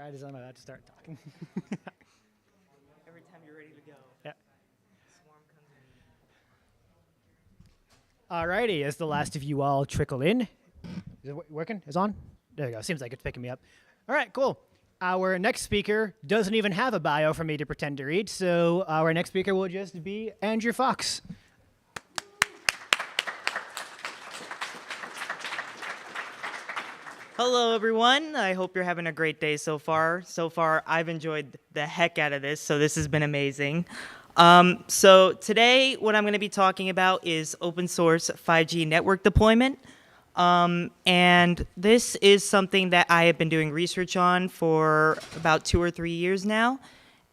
right as I'm about to start talking. Every time you're ready to go. Yeah. Swarm comes in. Alrighty, as the last of you all trickle in. Is it working? Is it on? There we go. Seems like it's picking me up. All right, cool. Our next speaker doesn't even have a bio for me to pretend to read, so our next speaker will just be Andrew Fox. Hello, everyone. I hope you're having a great day so far. So far, I've enjoyed the heck out of this, so this has been amazing. So today, what I'm going to be talking about is open source 5G network deployment. And this is something that I have been doing research on for about 2 or 3 years now.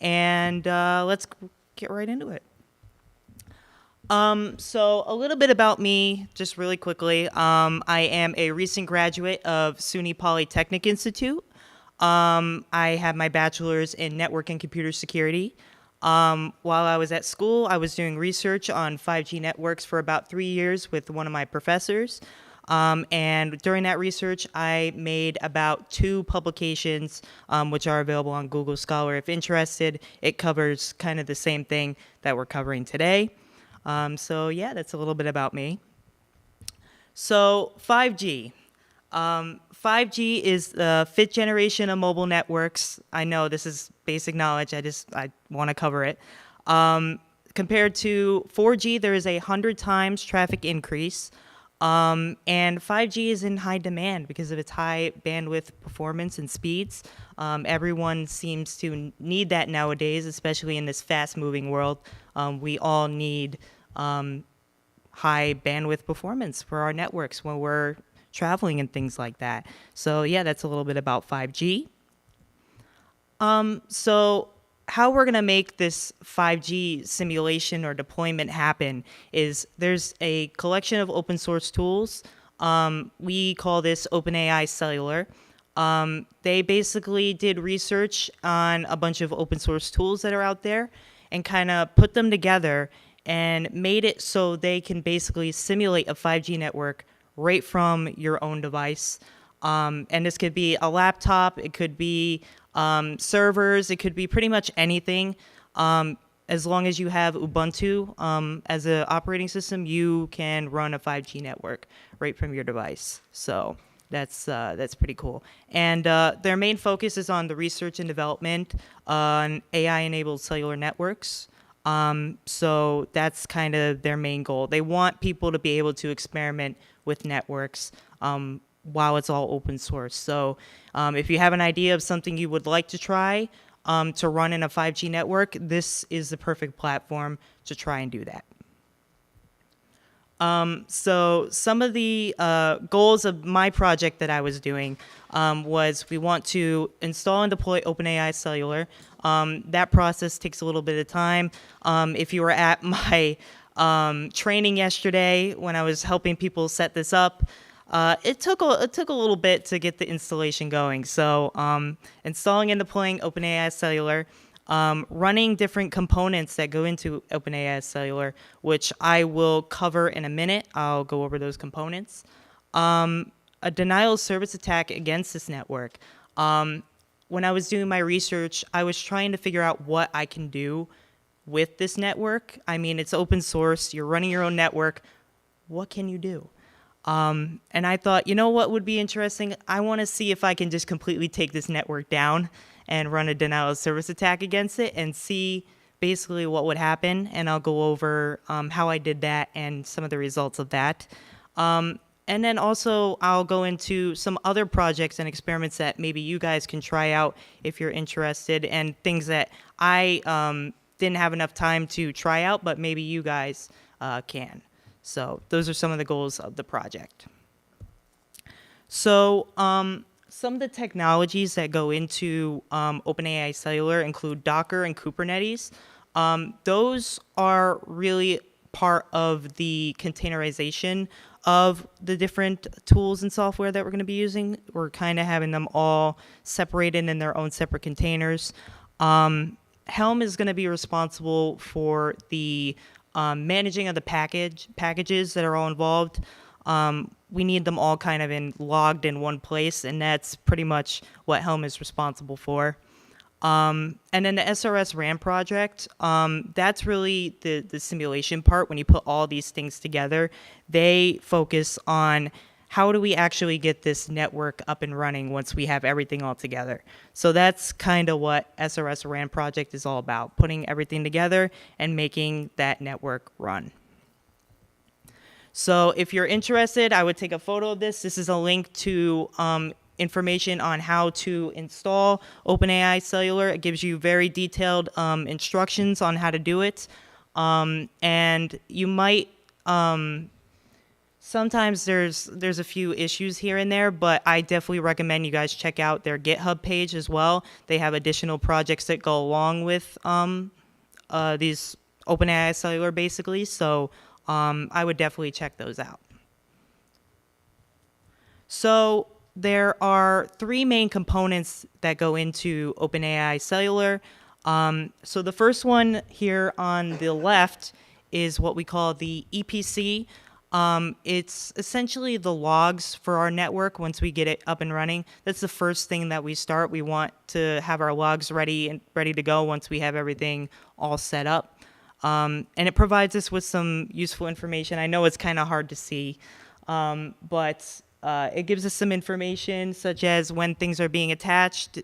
And let's get right into it. So a little bit about me, just really quickly. I am a recent graduate of SUNY Polytechnic Institute. I have my bachelor's in network and computer security. While I was at school, I was doing research on 5G networks for about 3 years with one of my professors. And during that research, I made about 2 publications, which are available on Google Scholar. If interested, it covers kind of the same thing that we're covering today. So yeah, that's a little bit about me. So 5G. 5G is the 5th generation of mobile networks. I know this is basic knowledge. I want to cover it. Compared to 4G, there is 100 times traffic increase. And 5G is in high demand because of its high bandwidth performance and speeds. Everyone seems to need that nowadays, especially in this fast-moving world. We all need high bandwidth performance for our networks when we're traveling and things like that. So yeah, that's a little bit about 5G. So how we're going to make this 5G simulation or deployment happen is there's a collection of open source tools. We call this OpenAI Cellular. They basically did research on a bunch of open source tools that are out there and kind of put them together and made it so they can basically simulate a 5G network right from your own device. And this could be a laptop, it could be servers, it could be pretty much anything. As long as you have Ubuntu as an operating system, you can run a 5G network right from your device. So that's pretty cool. And their main focus is on the research and development on AI-enabled cellular networks. So that's kind of their main goal. They want people to be able to experiment with networks while it's all open source. So if you have an idea of something you would like to try to run in a 5G network, this is the perfect platform to try and do that. So some of the goals of my project that I was doing was we want to install and deploy OpenAI Cellular. That process takes a little bit of time. If you were at my training yesterday when I was helping people set this up, it took a little bit to get the installation going. So installing and deploying OpenAI Cellular, running different components that go into OpenAI Cellular, which I will cover in a minute. I'll go over those components. A denial of service attack against this network. When I was doing my research, I was trying to figure out what I can do with this network. I mean, it's open source. You're running your own network. What can you do? And I thought, you know what would be interesting? I want to see if I can just completely take this network down and run a denial of service attack against it and see basically what would happen. And I'll go over how I did that and some of the results of that. And then also I'll go into some other projects and experiments that maybe you guys can try out if you're interested, and things that I didn't have enough time to try out, but maybe you guys can. So those are some of the goals of the project. So some of the technologies that go into OpenAI Cellular include Docker and Kubernetes. Those are really part of the containerization of the different tools and software that we're going to be using. We're kind of having them all separated in their own separate containers. Helm is going to be responsible for the managing of the packages that are all involved. We need them all kind of logged in one place, and that's pretty much what Helm is responsible for. And then the SRS RAM project, that's really the simulation part. When you put all these things together, they focus on how do we actually get this network up and running once we have everything all together. So that's kind of what SRS RAM project is all about, putting everything together and making that network run. So if you're interested, I would take a photo of this. This is a link to information on how to install OpenAI Cellular. It gives you very detailed instructions on how to do it. And you might, sometimes there's a few issues here and there, but I definitely recommend you guys check out their GitHub page as well. They have additional projects that go along with these OpenAI Cellular basically. So I would definitely check those out. So there are three main components that go into OpenAI Cellular. So the first one here on the left is what we call the EPC. It's essentially the logs for our network once we get it up and running. That's the first thing that we start. We want to have our logs ready to go once we have everything all set up. And it provides us with some useful information. I know it's kind of hard to see, but it gives us some information such as when things are being attached,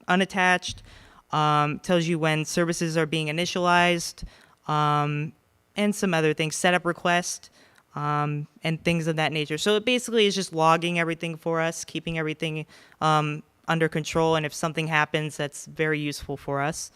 unattached, tells you when services are being initialized, and some other things, setup request, and things of that nature. So it basically is just logging everything for us, keeping everything under control, and if something happens, that's very useful for us.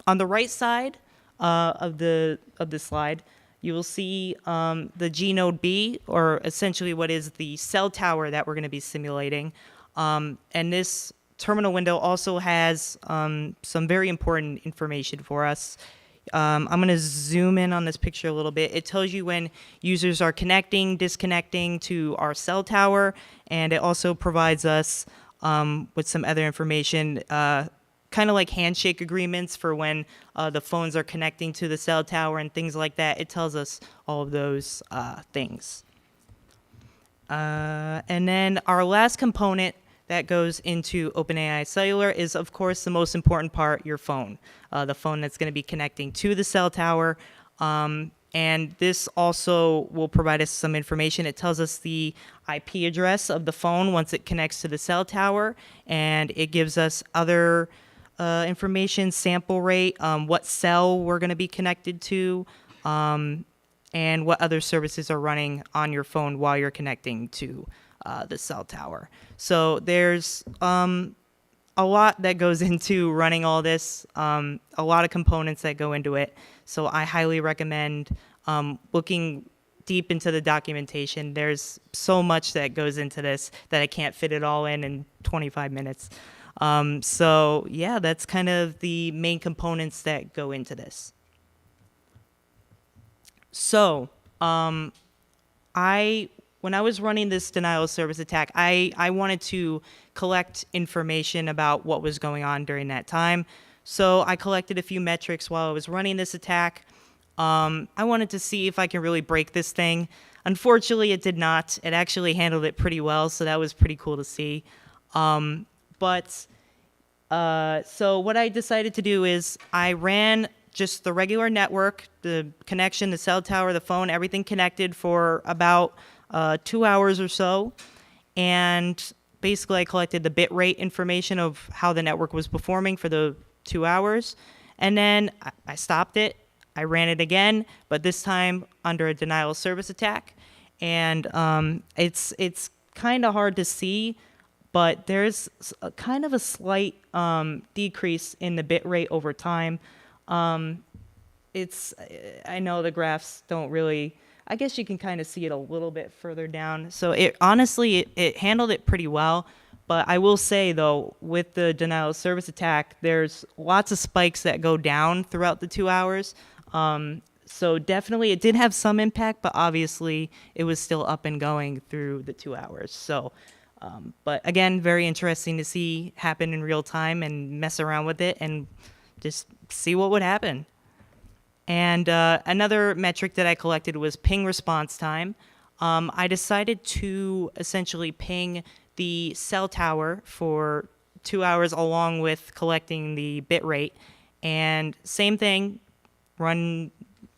On the right side of the slide, you will see the G node B, or essentially what is the cell tower that we're going to be simulating. And this terminal window also has some very important information for us. I'm going to zoom in on this picture a little bit. It tells you when users are connecting, disconnecting to our cell tower, and it also provides us with some other information, kind of like handshake agreements for when the phones are connecting to the cell tower and things like that. It tells us all of those things. And then our last component that goes into OpenAI Cellular is, of course, the most important part, your phone. The phone that's going to be connecting to the cell tower. And this also will provide us some information. It tells us the IP address of the phone once it connects to the cell tower, and it gives us other information, sample rate, what cell we're going to be connected to, and what other services are running on your phone while you're connecting to the cell tower. So there's a lot that goes into running all this, a lot of components that go into it. So I highly recommend looking deep into the documentation. There's so much that goes into this that I can't fit it all in 25 minutes. So yeah, that's kind of the main components that go into this. So when I was running this denial of service attack, I wanted to collect information about what was going on during that time. So I collected a few metrics while I was running this attack. I wanted to see if I can really break this thing. Unfortunately, it did not. It actually handled it pretty well, so that was pretty cool to see. So what I decided to do is I ran just the regular network, the connection, the cell tower, the phone, everything connected for about 2 hours or so. And basically I collected the bit rate information of how the network was performing for the 2 hours. And then I stopped it. I ran it again, but this time under a denial of service attack. And it's kind of hard to see, but there's kind of a slight decrease in the bit rate over time. I know the graphs don't really, I guess you can kind of see it a little bit further down. So it handled it pretty well. But I will say, though, with the denial of service attack, there's lots of spikes that go down throughout the 2 hours. So definitely it did have some impact, but obviously it was still up and going through the 2 hours. So, but again, very interesting to see happen in real time and mess around with it and just see what would happen. And another metric that I collected was ping response time. I decided to essentially ping the cell tower for 2 hours along with collecting the bit rate. And same thing, run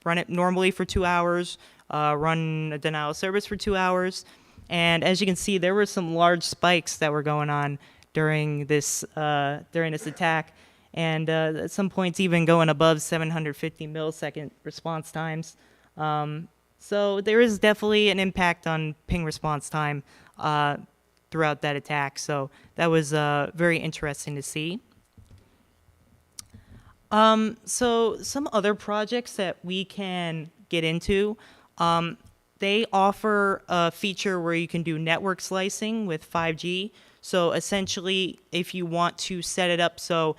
it normally for 2 hours, run a denial of service for 2 hours. And as you can see, there were some large spikes that were going on during this attack. And at some points even going above 750 millisecond response times. So there is definitely an impact on ping response time throughout that attack. So that was very interesting to see. So some other projects that we can get into, they offer a feature where you can do network slicing with 5G. So essentially, if you want to set it up so,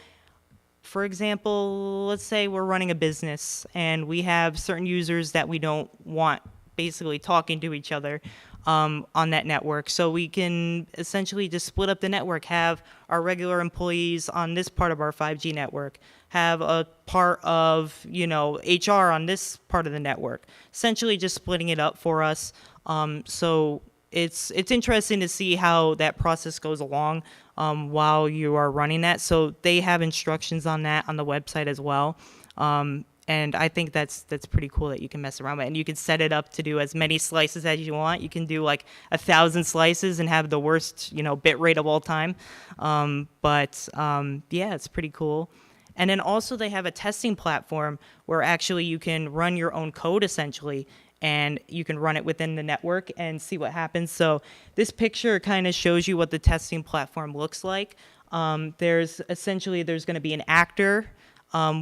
for example, let's say we're running a business and we have certain users that we don't want basically talking to each other on that network. So we can essentially just split up the network, have our regular employees on this part of our 5G network, have a part of, HR on this part of the network, essentially just splitting it up for us. So it's interesting to see how that process goes along while you are running that. So they have instructions on that on the website as well. And I think that's pretty cool that you can mess around with it. And you can set it up to do as many slices as you want. You can do like 1,000 slices and have the worst, bit rate of all time. Yeah, it's pretty cool. And then also they have a testing platform where actually you can run your own code essentially, and you can run it within the network and see what happens. So this picture kind of shows you what the testing platform looks like. There's going to be an actor,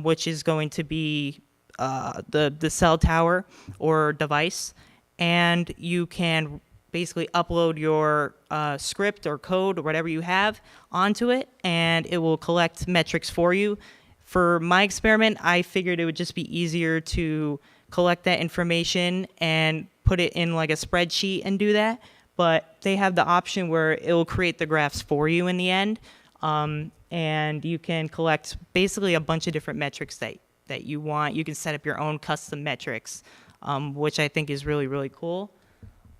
which is going to be the cell tower or device, and you can basically upload your script or code or whatever you have onto it, and it will collect metrics for you. For my experiment, I figured it would just be easier to collect that information and put it in like a spreadsheet and do that. But they have the option where it will create the graphs for you in the end. And you can collect basically a bunch of different metrics that you want. You can set up your own custom metrics, which I think is really, really cool.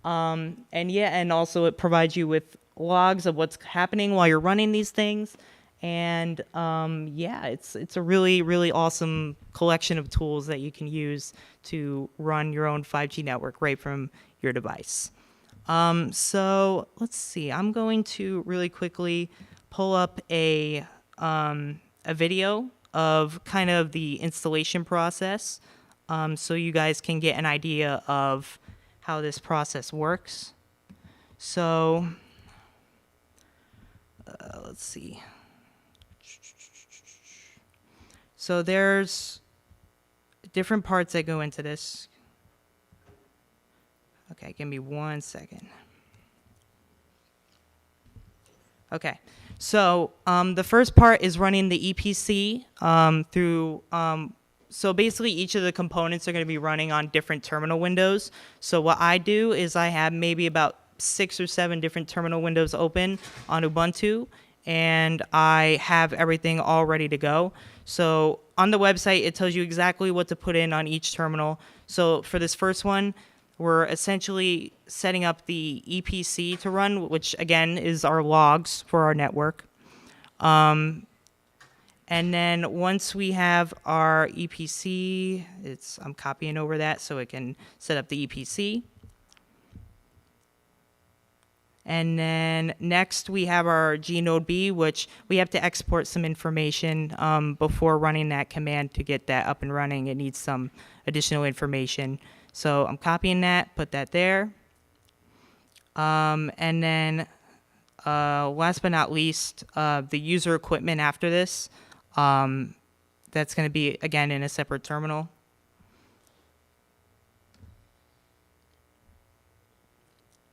And also it provides you with logs of what's happening while you're running these things. And it's a really, really awesome collection of tools that you can use to run your own 5G network right from your device. So let's see. I'm going to really quickly pull up a video of kind of the installation process, so you guys can get an idea of how this process works. So let's see. So there's different parts that go into this. Okay, give me 1 second. Okay, so the first part is running the EPC through, so basically each of the components are going to be running on different terminal windows. So what I do is I have maybe about 6 or 7 different terminal windows open on Ubuntu, and I have everything all ready to go. So on the website, it tells you exactly what to put in on each terminal. So for this first one, we're essentially setting up the EPC to run, which again is our logs for our network. And then once we have our EPC, I'm copying over that so it can set up the EPC. And then next we have our gnodeb, which we have to export some information before running that command to get that up and running. It needs some additional information. So I'm copying that, put that there. And then last but not least, the user equipment after this. That's going to be, again, in a separate terminal.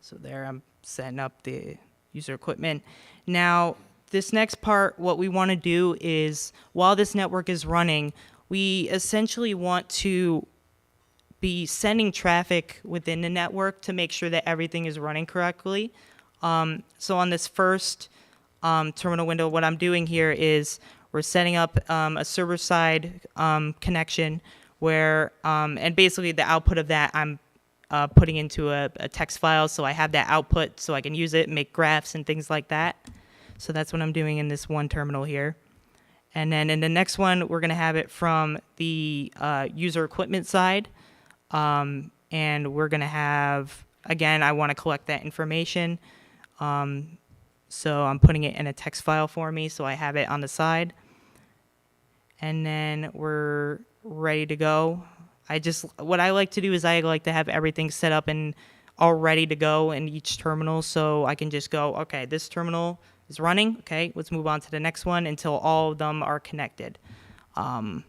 So there I'm setting up the user equipment. Now, this next part, what we want to do is, while this network is running, we essentially want to be sending traffic within the network to make sure that everything is running correctly. So on this first terminal window, what I'm doing here is we're setting up a server-side connection where and basically the output of that I'm putting into a text file, so I have that output so I can use it, make graphs and things like that. So that's what I'm doing in this one terminal here. And then in the next one, we're going to have it from the user equipment side. And we're going to have, again, I want to collect that information. So I'm putting it in a text file for me, so I have it on the side. And then we're ready to go. What I like to do is I like to have everything set up and all ready to go in each terminal, so I can just go, okay, this terminal is running. Okay, let's move on to the next one until all of them are connected. And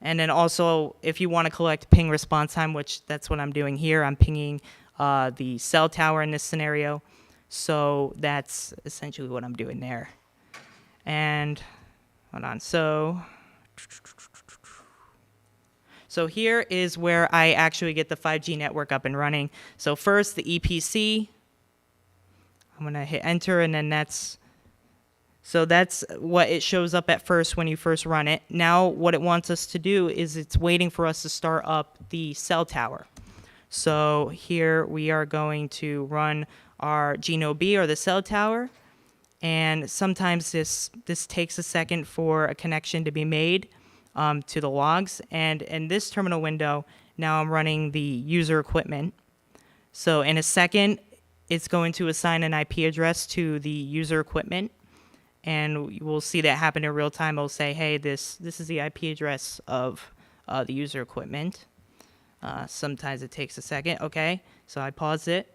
then also, if you want to collect ping response time, which that's what I'm doing here, I'm pinging the cell tower in this scenario. So that's essentially what I'm doing there. And hold on, so here is where I actually get the 5G network up and running. So first, the EPC. I'm going to hit enter, and then that's what it shows up at first when you first run it. Now what it wants us to do is it's waiting for us to start up the cell tower. So here we are going to run our Geno B, or the cell tower. And sometimes this takes a second for a connection to be made to the logs. And in this terminal window, now I'm running the user equipment. So in a second, it's going to assign an IP address to the user equipment. And we'll see that happen in real time. It'll say, hey, this is the IP address of the user equipment. Sometimes it takes a second. Okay, so I pause it.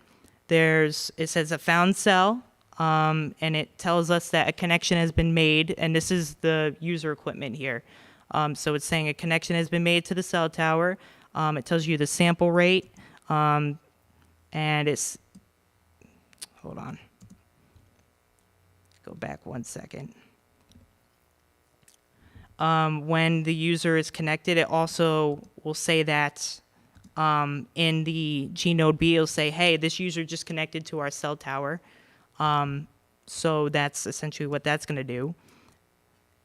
It says a found cell. And it tells us that a connection has been made, and this is the user equipment here. So it's saying a connection has been made to the cell tower. It tells you the sample rate, and it's, hold on, go back 1 second. When the user is connected, it also will say that in the Gnode B, it'll say, hey, this user just connected to our cell tower. So that's essentially what that's going to do.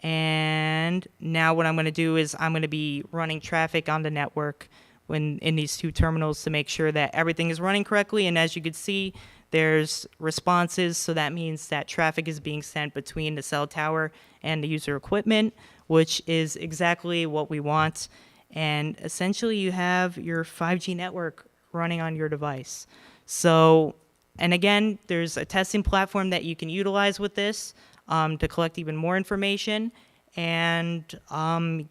And now what I'm going to do is I'm going to be running traffic on the network in these two terminals to make sure that everything is running correctly. And as you can see, there's responses. So that means that traffic is being sent between the cell tower and the user equipment, which is exactly what we want. And essentially you have your 5G network running on your device. So, and again, there's a testing platform that you can utilize with this to collect even more information. And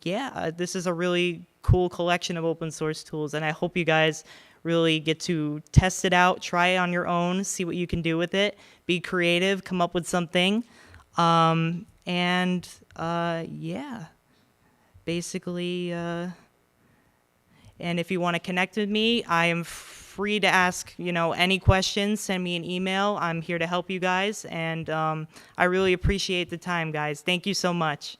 yeah, this is a really cool collection of open source tools. And I hope you guys really get to test it out, try it on your own, see what you can do with it, be creative, come up with something. Yeah, basically, and if you want to connect with me, I am free to ask, any questions, send me an email. I'm here to help you guys, and I really appreciate the time, guys. Thank you so much.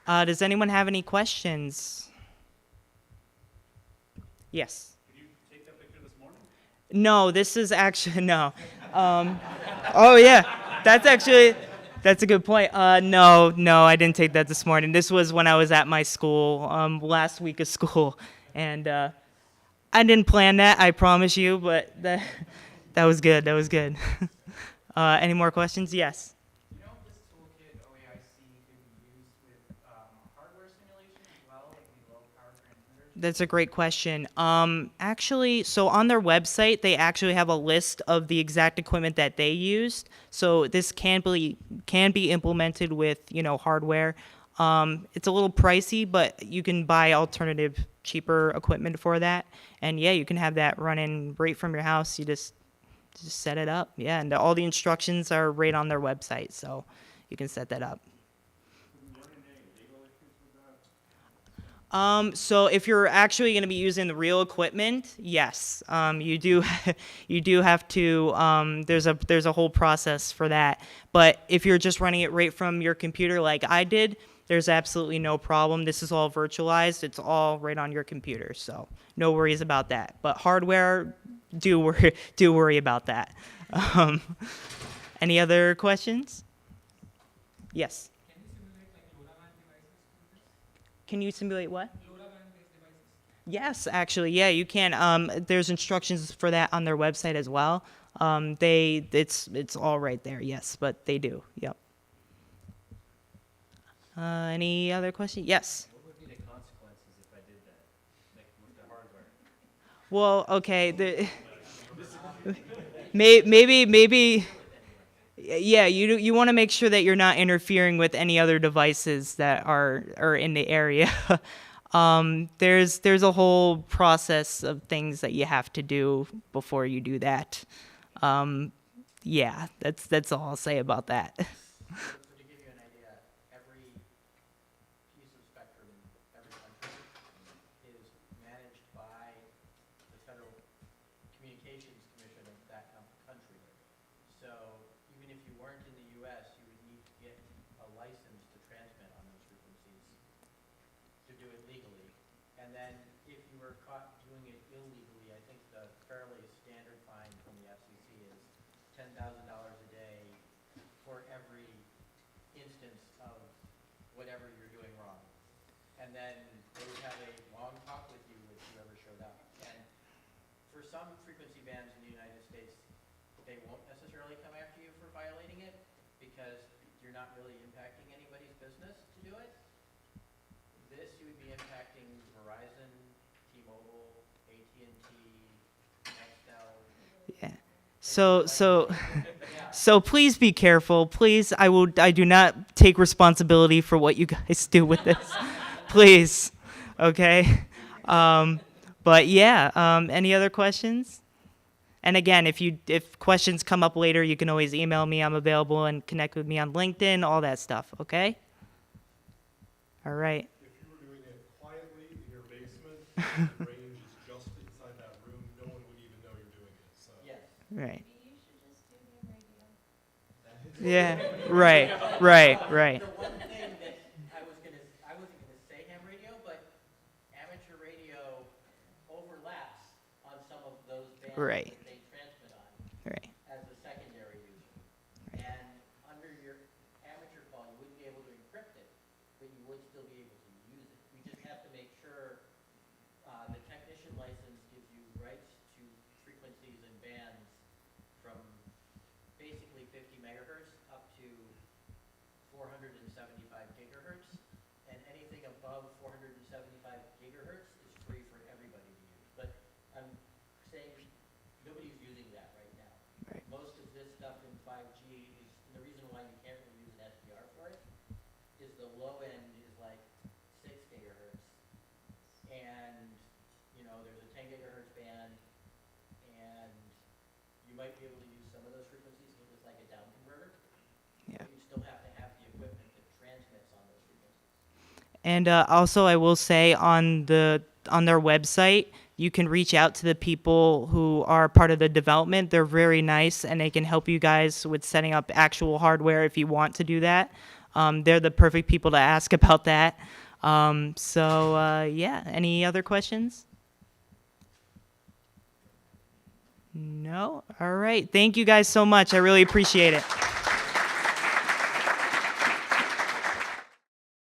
Does anyone have any questions? Yes. Did you take that picture this morning? No, this is actually, no. Oh, yeah, that's a good point. No, I didn't take that this morning. This was when I was at my school, last week of school. And I didn't plan that, I promise you, but that was good, that was good. Any more questions? Yes. You know if this toolkit OAIC can be used with hardware simulation as well, like the low power transmitters? That's a great question. Actually, so on their website, they actually have a list of the exact equipment that they used. So this can be implemented with, hardware. It's a little pricey, but you can buy alternative, cheaper equipment for that. And yeah, you can have that running right from your house. You just set it up. Yeah, and all the instructions are right on their website, so you can set that up. So if you're actually going to be using the real equipment, yes, you do have to. There's a whole process for that. But if you're just running it right from your computer, like I did, there's absolutely no problem. This is all virtualized. It's all right on your computer, so no worries about that. But hardware, do worry about that. Any other questions? Yes. Can you simulate what? Yes, actually, yeah, you can. There's instructions for that on their website as well. It's all right there. Yes, but they do. Yep. Any other questions? Yes. What would be the consequences if I did that, like with the hardware? Well, okay. Maybe. Yeah, you want to make sure that you're not interfering with any other devices that are in the area. There's a whole process of things that you have to do before you do that. Yeah, that's all I'll say about that. So to give you an idea, every piece of spectrum in every country is managed by the Federal Communications Commission of that country. So even if you weren't in the US, you would need to get a license to transmit on those frequencies to do it legally. And then if you were caught doing it illegally, I think the fairly standard fine from the FCC is $10,000 a day for every instance of whatever you're doing wrong. And then they would have a long talk with you if you ever showed up. And for some frequency bands in the United States, they won't necessarily come after you for violating it because you're not really impacting anybody's business to do it. This, you would be impacting Verizon, T-Mobile, AT&T, Nextel. Yeah. So please be careful. Please, I do not take responsibility for what you guys do with this. Please. Okay. But yeah, any other questions? And again, if questions come up later, you can always email me. I'm available, and connect with me on LinkedIn, all that stuff, okay? All right. If you were doing it quietly in your basement, the range is just inside that room, no one would even know you're doing it. So Yes. Right. Maybe you should just do ham radio. Yeah. Right. The one thing that I wasn't gonna say ham radio, but amateur radio overlaps on some of those bands Right. that they transmit on Right. as a secondary user. Right. And under your amateur call, you wouldn't be able to encrypt it, but you would still be able to use it. We just have to make sure the technician license gives you rights to frequencies and bands from basically 50 megahertz up to 475 gigahertz, and anything above 475 gigahertz is free for everybody to use. But I'm saying nobody's using that right now. Right. Most of this stuff in 5G is, and the reason why you can't really use an SDR for it is the low end is like 6 gigahertz, and there's a 10 gigahertz band, and you might be able to use some of those frequencies with like a down converter. Yeah. But you still have to have the equipment that transmits on those frequencies. And also, I will say on their website, you can reach out to the people who are part of the development. They're very nice, and they can help you guys with setting up actual hardware if you want to do that. They're the perfect people to ask about that. Yeah. Any other questions? No? All right. Thank you guys so much. I really appreciate it.